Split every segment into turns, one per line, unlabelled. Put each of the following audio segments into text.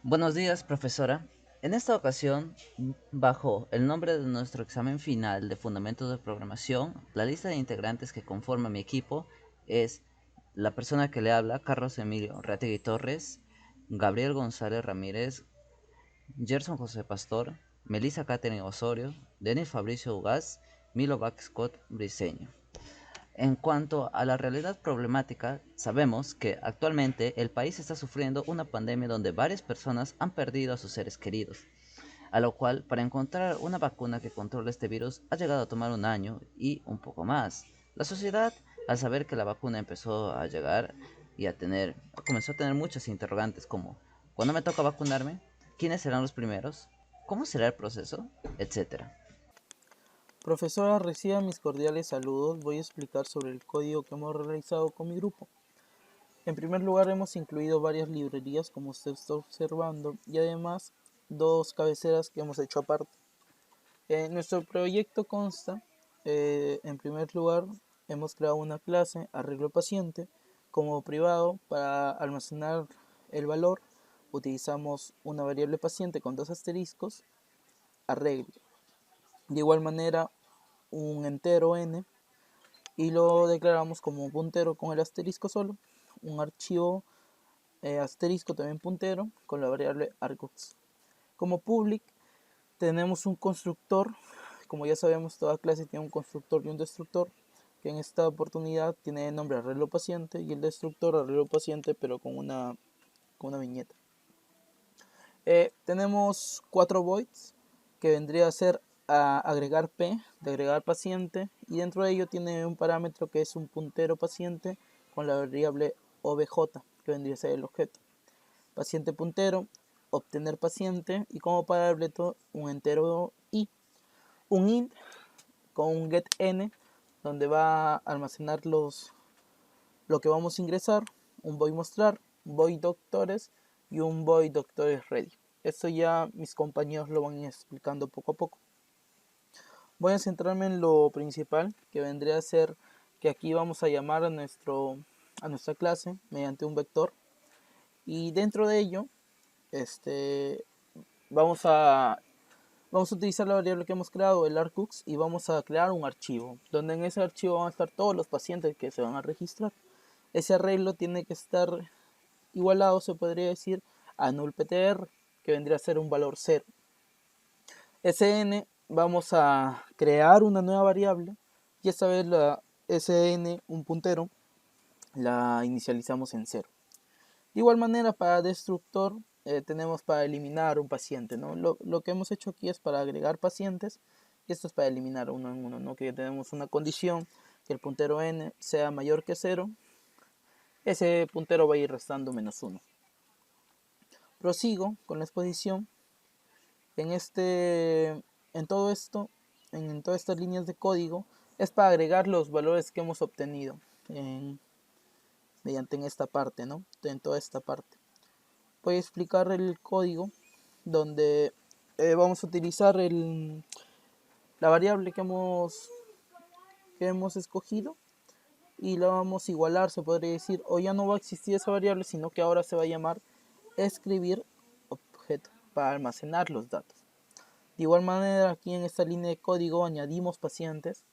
Buenos días, profesora. En esta ocasión, bajo el nombre de nuestro examen final de Fundamentos de Programación, la lista de integrantes que conforma mi equipo es la persona que le habla, Carlos Emilio Reategui Torres, Gabriel González Ramírez, Gerson José Pastor, Melissa Catherine Osorio, Denis Fabricio Ugaz, Milo Scott Briceño. En cuanto a la realidad problemática, sabemos que actualmente el país está sufriendo una pandemia donde varias personas han perdido a sus seres queridos, a lo cual para encontrar una vacuna que controle este virus ha llegado a tomar un año y un poco más. La sociedad, al saber que la vacuna empezó a llegar y comenzó a tener muchas interrogantes como ¿cuándo me toca vacunarme? ¿Quiénes serán los primeros? ¿Cómo será el proceso? Etcétera.
Profesora, reciba mis cordiales saludos. Voy a explicar sobre el código que hemos realizado con mi grupo. En primer lugar, hemos incluido varias librerías, como usted está observando, y además dos cabeceras que hemos hecho aparte. Nuestro proyecto consta, en primer lugar, hemos creado una clase, arreglo paciente, como privado. Para almacenar el valor, utilizamos una variable paciente con dos asteriscos, arreglo. De igual manera, un entero n y lo declaramos como un puntero con el asterisco solo, un archivo asterisco también puntero con la variable argux. Como public tenemos un constructor. Como ya sabemos, toda clase tiene un constructor y un destructor, que en esta oportunidad tiene el nombre arreglo paciente y el destructor arreglo paciente, pero con una viñeta. Tenemos 4 voids, que vendría a ser a agregar p, de agregar paciente, y dentro de ello tiene un parámetro que es un puntero paciente con la variable obj, que vendría a ser el objeto. Paciente puntero, obtener paciente, y como parámetro un entero i. Un int con un getN, donde va a almacenar lo que vamos a ingresar, un void mostrar, void doctores y un void doctores ready. Esto ya mis compañeros lo van explicando poco a poco. Voy a centrarme en lo principal, que vendría a ser que aquí vamos a llamar a nuestra clase mediante un vector, y dentro de ello vamos a utilizar la variable que hemos creado, el argux, y vamos a crear un archivo, donde en ese archivo van a estar todos los pacientes que se van a registrar. Ese arreglo tiene que estar igualado, se podría decir, a nullptr, que vendría a ser un valor 0. Sn, vamos a crear una nueva variable, y esta vez la sn, un puntero, la inicializamos en 0. De igual manera, para destructor tenemos para eliminar un paciente, ¿no? Lo que hemos hecho aquí es para agregar pacientes, y esto es para eliminar uno en uno, ¿no? Que tenemos una condición, que el puntero n sea mayor que 0, ese puntero va a ir restando -1. Prosigo con la exposición. En todo esto, en todas estas líneas de código, es para agregar los valores que hemos obtenido mediante en esta parte, ¿no? En toda esta parte. Voy a explicar el código donde vamos a utilizar la variable que hemos escogido, y la vamos a igualar, se podría decir, o ya no va a existir esa variable, sino que ahora se va a llamar escribir objeto para almacenar los datos. De igual manera, aquí en esta línea de código añadimos pacientes,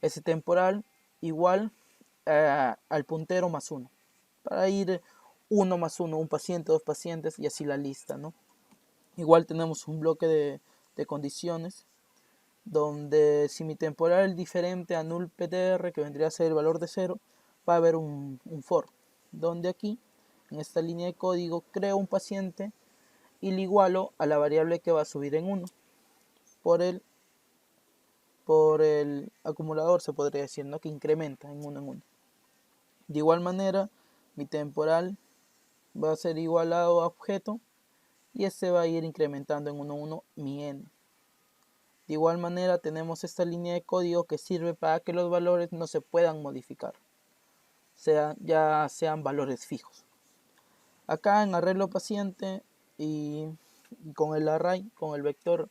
ese temporal igual al puntero +1, para ir 1 más 1, un paciente, dos pacientes, y así la lista, ¿no? Igual tenemos un bloque de condiciones, donde si mi temporal es diferente a nullptr, que vendría a ser el valor de 0, va a haber un for, donde aquí, en esta línea de código, creo un paciente y le igualo a la variable que va a subir en 1 por el acumulador, se podría decir, ¿no? Que incrementa en 1 en 1. De igual manera, mi temporal va a ser igualado a objeto, y este va a ir incrementando en 1 en 1 mi n. De igual manera, tenemos esta línea de código que sirve para que los valores no se puedan modificar, ya sean valores fijos. Acá en arreglo paciente y con el array, con el vector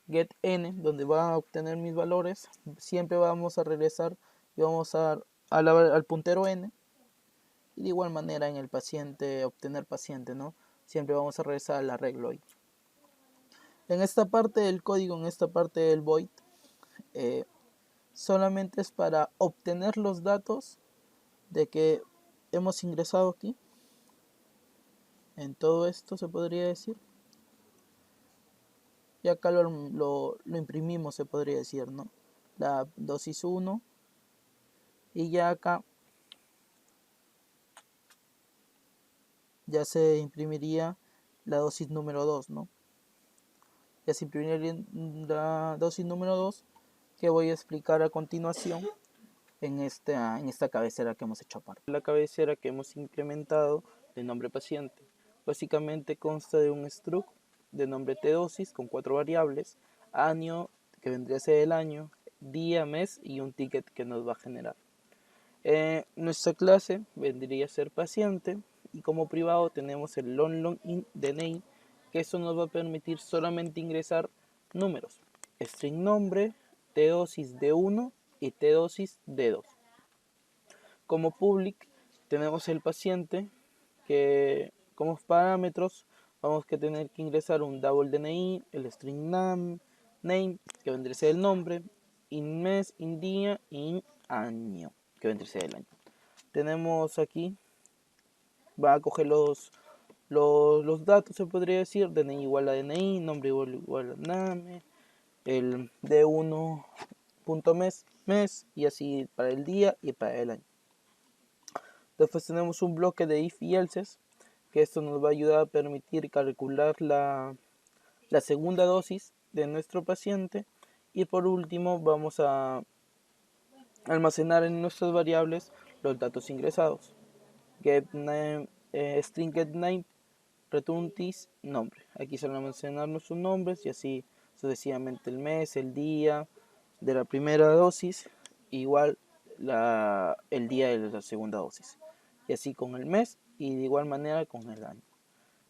getN, donde van a obtener mis valores, siempre vamos a regresar y vamos a dar al puntero n, y de igual manera en el paciente, obtener paciente, ¿no? siempre vamos a regresar al arreglo ahí. En esta parte del código, en esta parte del void, solamente es para obtener los datos de que hemos ingresado aquí. En todo esto se podría decir. Y acá lo imprimimos, se podría decir, ¿no? La dosis 1. Y ya acá ya se imprimiría la dosis número 2, ¿no? Ya se imprimiría la dosis número 2 que voy a explicar a continuación en esta cabecera que hemos hecho aparte. La cabecera que hemos implementado de nombre paciente básicamente consta de un struct de nombre tdosis con 4 variables, año, que vendría a ser el año, día, mes y un ticket que nos va a generar. Nuestra clase vendría a ser paciente y como privado tenemos el long int de name, que eso nos va a permitir solamente ingresar números, string nombre, tdosis d1 y tdosis d2. Como public tenemos el paciente que como parámetros vamos a tener que ingresar un double DNI, el string name, que vendría a ser el nombre, in mes, in día, in año, que vendría a ser el año. Tenemos aquí, va a coger los datos, se podría decir, DNI igual a DNI, nombre igual a name, el D1.mes, mes, y así para el día y para el año. Después tenemos un bloque de if y elses, que esto nos va a ayudar a permitir calcular la segunda dosis de nuestro paciente. Y por último vamos a almacenar en nuestras variables los datos ingresados. Get name, string get name, return this, nombre. Aquí se van a almacenar nuestros nombres y así sucesivamente el mes, el día de la primera dosis, igual el día de la segunda dosis. Y así con el mes y de igual manera con el año.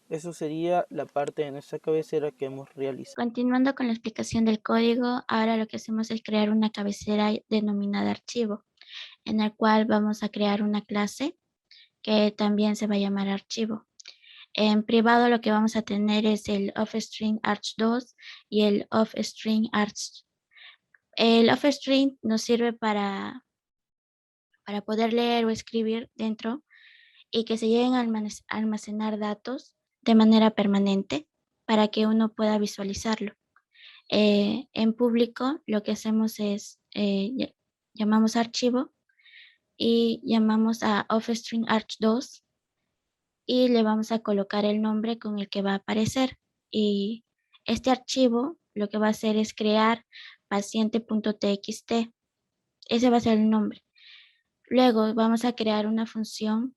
Eso sería la parte de nuestra cabecera que hemos realizado.
Continuando con la explicación del código, ahora lo que hacemos es crear una cabecera denominada archivo, en el cual vamos a crear una clase que también se va a llamar archivo. En privado lo que vamos a tener es el offstring arch2 y el offstring arch. El offstring nos sirve para poder leer o escribir dentro y que se lleguen a almacenar datos de manera permanente para que uno pueda visualizarlo. En público lo que hacemos es, llamamos archivo y llamamos a offstring arch2 y le vamos a colocar el nombre con el que va a aparecer. Y este archivo lo que va a hacer es crear paciente.txt. Ese va a ser el nombre. Luego vamos a crear una función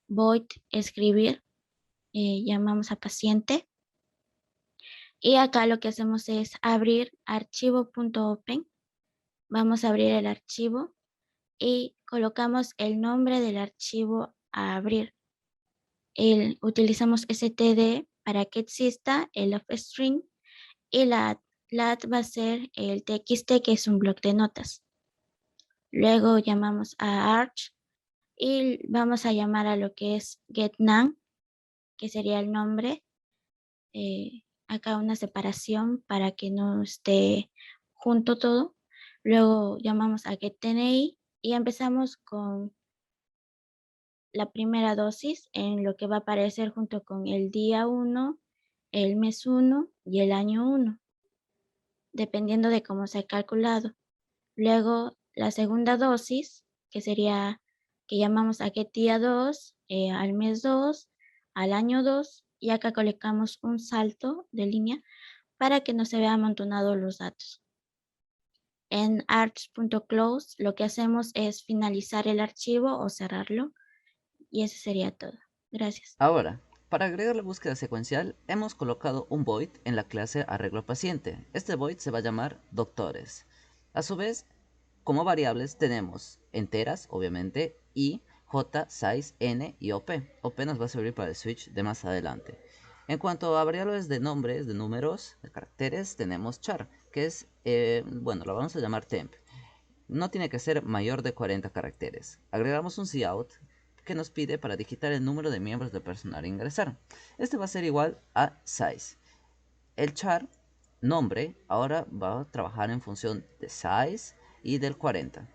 void escribir, llamamos a paciente. Y acá lo que hacemos es abrir archivo.open. Vamos a abrir el archivo y colocamos el nombre del archivo a abrir. Utilizamos std para que exista el offstring y la va a ser el txt, que es un bloc de notas. Luego llamamos a arch y vamos a llamar a lo que es getName, que sería el nombre. Acá una separación para que no esté junto todo. Luego llamamos a getDNI y empezamos con la primera dosis en lo que va a aparecer junto con el día 1, el mes 1 y el año 1, dependiendo de cómo se ha calculado. Luego la segunda dosis, que sería que llamamos a getDía 2, al mes 2, al año 2, y acá colocamos un salto de línea para que no se vean amontonados los datos. En arch.close lo que hacemos es finalizar el archivo o cerrarlo, y eso sería todo. Gracias.
Ahora, para agregar la búsqueda secuencial, hemos colocado un void en la clase arreglo paciente. Este void se va a llamar doctores. A su vez, como variables tenemos enteras, obviamente, y j, size, n y op. Op nos va a servir para el switch de más adelante. En cuanto a variables de nombres, de números, de caracteres, tenemos char, que es, bueno, la vamos a llamar temp. No tiene que ser mayor de 40 caracteres. Agregamos un cout que nos pide para digitar el número de miembros del personal a ingresar. Este va a ser igual a size. El char nombre ahora va a trabajar en función de size y del 40.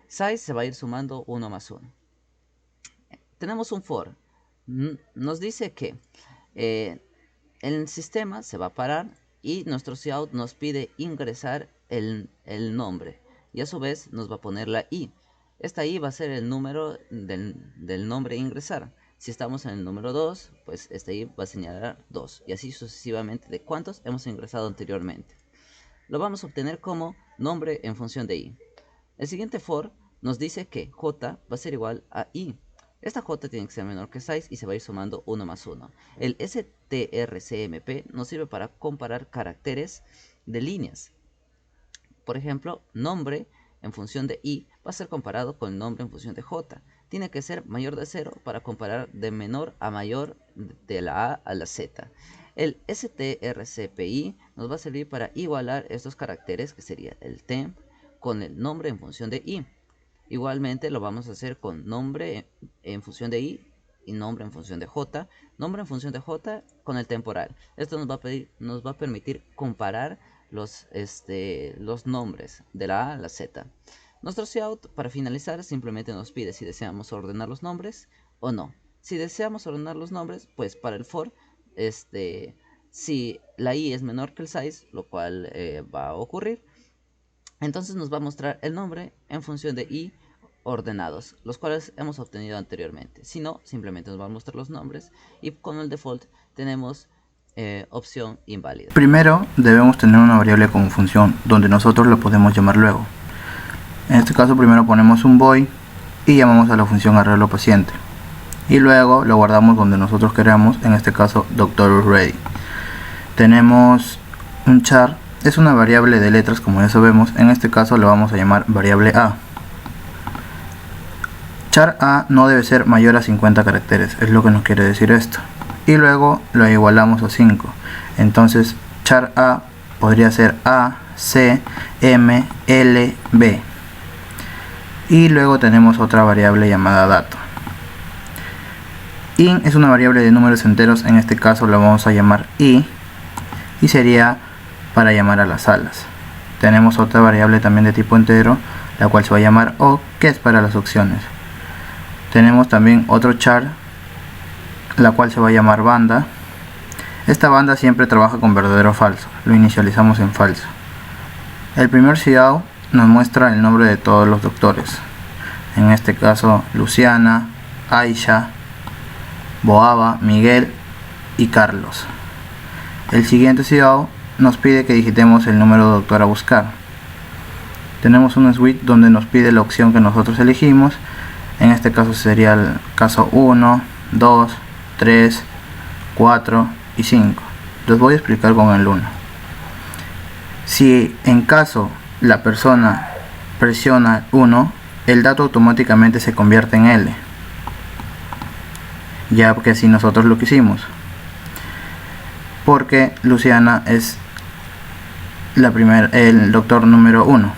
Size se va a ir sumando 1 más 1. Tenemos un for. Nos dice que el sistema se va a parar y nuestro cout nos pide ingresar el nombre. Y a su vez nos va a poner la i. Esta i va a ser el número del nombre a ingresar. Si estamos en el número 2, pues este i va a señalar 2. Y así sucesivamente de cuántos hemos ingresado anteriormente. Lo vamos a obtener como nombre en función de i. El siguiente for nos dice que j va a ser igual a i. Esta j tiene que ser menor que size y se va a ir sumando 1 más 1. El strcmp nos sirve para comparar caracteres de líneas. Por ejemplo, nombre en función de i va a ser comparado con nombre en función de j. Tiene que ser mayor de 0 para comparar de menor a mayor de la a a la z. El strcpi nos va a servir para igualar estos caracteres, que sería el temp, con el nombre en función de i. Igualmente lo vamos a hacer con nombre en función de i y nombre en función de j. Nombre en función de j con el temporal. Esto nos va a permitir comparar los nombres de la a a la z. Nuestro cout, para finalizar, simplemente nos pide si deseamos ordenar los nombres o no. Si deseamos ordenar los nombres, pues para el for, si la i es menor que el size, lo cual va a ocurrir, entonces nos va a mostrar el nombre en función de i ordenados, los cuales hemos obtenido anteriormente. Si no, simplemente nos va a mostrar los nombres y con el default tenemos opción inválida.
Primero debemos tener una variable como función donde nosotros lo podemos llamar luego. En este caso primero ponemos un void y llamamos a la función arreglo paciente y luego lo guardamos donde nosotros queramos, en este caso doctor ready. Tenemos un char, es una variable de letras como ya sabemos, en este caso lo vamos a llamar variable a. Char a no debe ser mayor a 50 caracteres, es lo que nos quiere decir esto. Y luego lo igualamos a 5. Entonces char a podría ser a, c, m, l, b. Y luego tenemos otra variable llamada dato. In es una variable de números enteros, en este caso la vamos a llamar i y sería para llamar a las salas. Tenemos otra variable también de tipo entero, la cual se va a llamar o, que es para las opciones. Tenemos también otro char, la cual se va a llamar banda. Esta banda siempre trabaja con verdadero o falso, lo inicializamos en falso. El primer cout nos muestra el nombre de todos los doctores, en este caso Luciana, Aisha, Boaba, Miguel y Carlos. El siguiente cout nos pide que digitemos el número de doctor a buscar. Tenemos una suite donde nos pide la opción que nosotros elegimos, en este caso sería el caso 1, 2, 3, 4 y 5. Les voy a explicar con el 1. Si en caso la persona presiona 1, el dato automáticamente se convierte en L, ya que así nosotros lo quisimos, porque Luciana es el doctor número 1.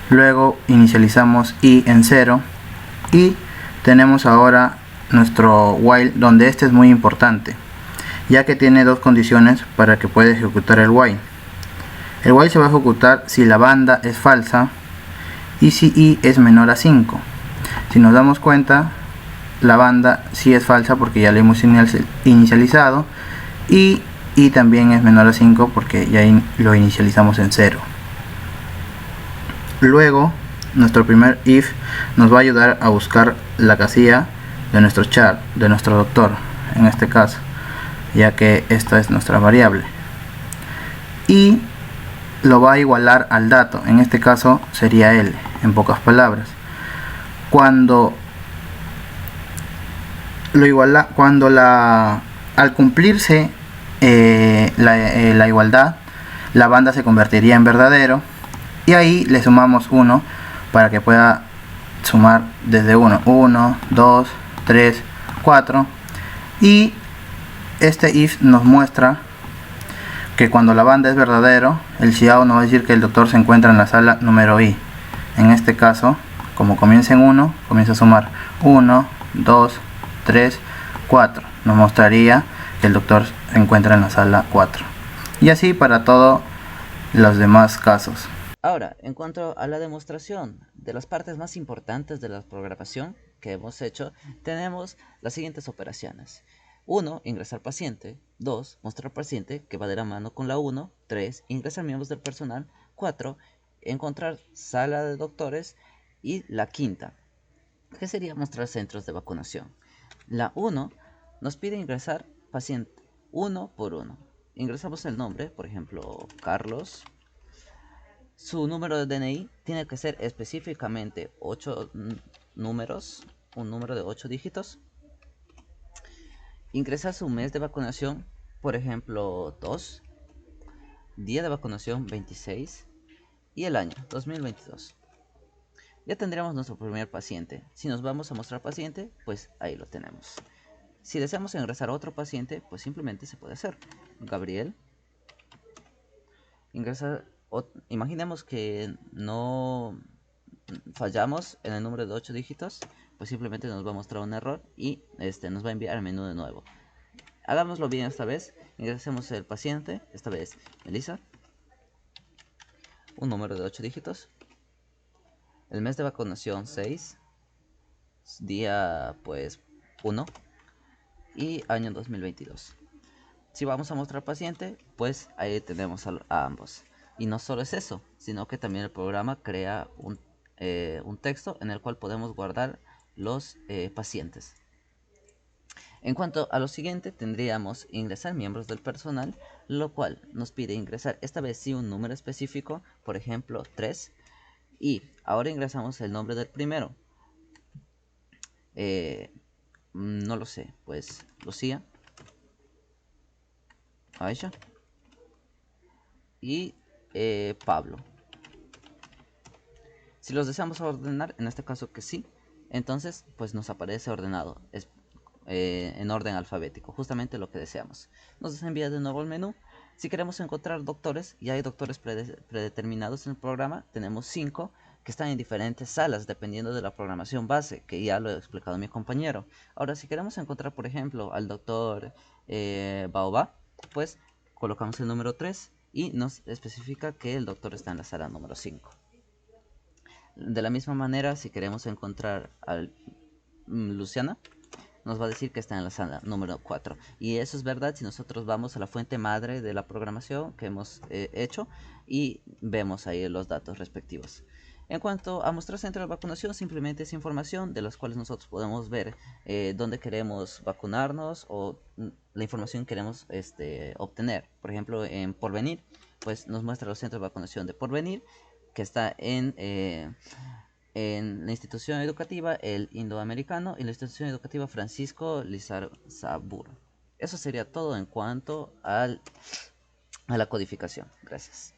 Luego inicializamos i en 0 y tenemos ahora nuestro while, donde este es muy importante, ya que tiene dos condiciones para que pueda ejecutar el while. El while se va a ejecutar si la banda es falsa y si i es menor a 5. Si nos damos cuenta, la banda sí es falsa porque ya la hemos inicializado, y también es menor a 5 porque ya lo inicializamos en 0. Luego nuestro primer if nos va a ayudar a buscar la casilla de nuestro char, de nuestro doctor en este caso, ya que esta es nuestra variable, y lo va a igualar al dato, en este caso sería L. En pocas palabras, cuando al cumplirse la igualdad, la banda se convertiría en verdadero y ahí le sumamos 1 para que pueda sumar desde 1, 2, 3, 4, y este if nos muestra que cuando la banda es verdadero, el cout nos va a decir que el doctor se encuentra en la sala número i. En este caso como comienza en 1, comienza a sumar 1, 2, 3, 4. Nos mostraría que el doctor se encuentra en la sala 4. Y así para todos los demás casos.
Ahora, en cuanto a la demostración de las partes más importantes de la programación que hemos hecho, tenemos las siguientes operaciones. 1. Ingresar paciente. 2. Mostrar paciente, que va de la mano con la 1. 3. Ingresar miembros del personal. 4. Encontrar sala de doctores. Y la quinta, que sería mostrar centros de vacunación. La 1 nos pide ingresar paciente uno por uno. Ingresamos el nombre, por ejemplo, Carlos. Su número de DNI tiene que ser específicamente 8 números, un número de 8 dígitos. Ingresa su mes de vacunación, por ejemplo, 2. Día de vacunación 26. Y el año 2022. Ya tendríamos nuestro primer paciente. Si nos vamos a mostrar paciente, pues ahí lo tenemos. Si deseamos ingresar a otro paciente, pues simplemente se puede hacer. Gabriel. Imaginemos que no fallamos en el número de 8 dígitos, pues simplemente nos va a mostrar un error y nos va a enviar al menú de nuevo. Hagámoslo bien esta vez. Ingresemos el paciente, esta vez Melissa. Un número de 8 dígitos. El mes de vacunación 6. Día pues 1. Y año 2022. Si vamos a mostrar paciente, pues ahí tenemos a ambos. Y no solo es eso, sino que también el programa crea un texto en el cual podemos guardar los pacientes. En cuanto a lo siguiente, tendríamos ingresar miembros del personal, lo cual nos pide ingresar esta vez sí un número específico, por ejemplo 3. Y ahora ingresamos el nombre del primero. No lo sé, pues Lucía, Aisha y Pablo. Si los deseamos ordenar, en este caso que sí, entonces pues nos aparece ordenado en orden alfabético, justamente lo que deseamos. Nos envía de nuevo al menú. Si queremos encontrar doctores, y hay doctores predeterminados en el programa, tenemos 5 que están en diferentes salas dependiendo de la programación base, que ya lo he explicado mi compañero. Ahora, si queremos encontrar, por ejemplo, al doctor Baobá, pues colocamos el número 3 y nos especifica que el doctor está en la sala número 5. De la misma manera, si queremos encontrar a Luciana, nos va a decir que está en la sala número 4. Y eso es verdad si nosotros vamos a la fuente madre de la programación que hemos hecho y vemos ahí los datos respectivos. En cuanto a mostrar centro de vacunación, simplemente es información de las cuales nosotros podemos ver dónde queremos vacunarnos o la información que queremos obtener. Por ejemplo, en Porvenir, pues nos muestra los centros de vacunación de Porvenir, que está en la institución educativa El Indoamericano y la institución educativa Francisco Lizarzáburu. Eso sería todo en cuanto a la codificación. Gracias.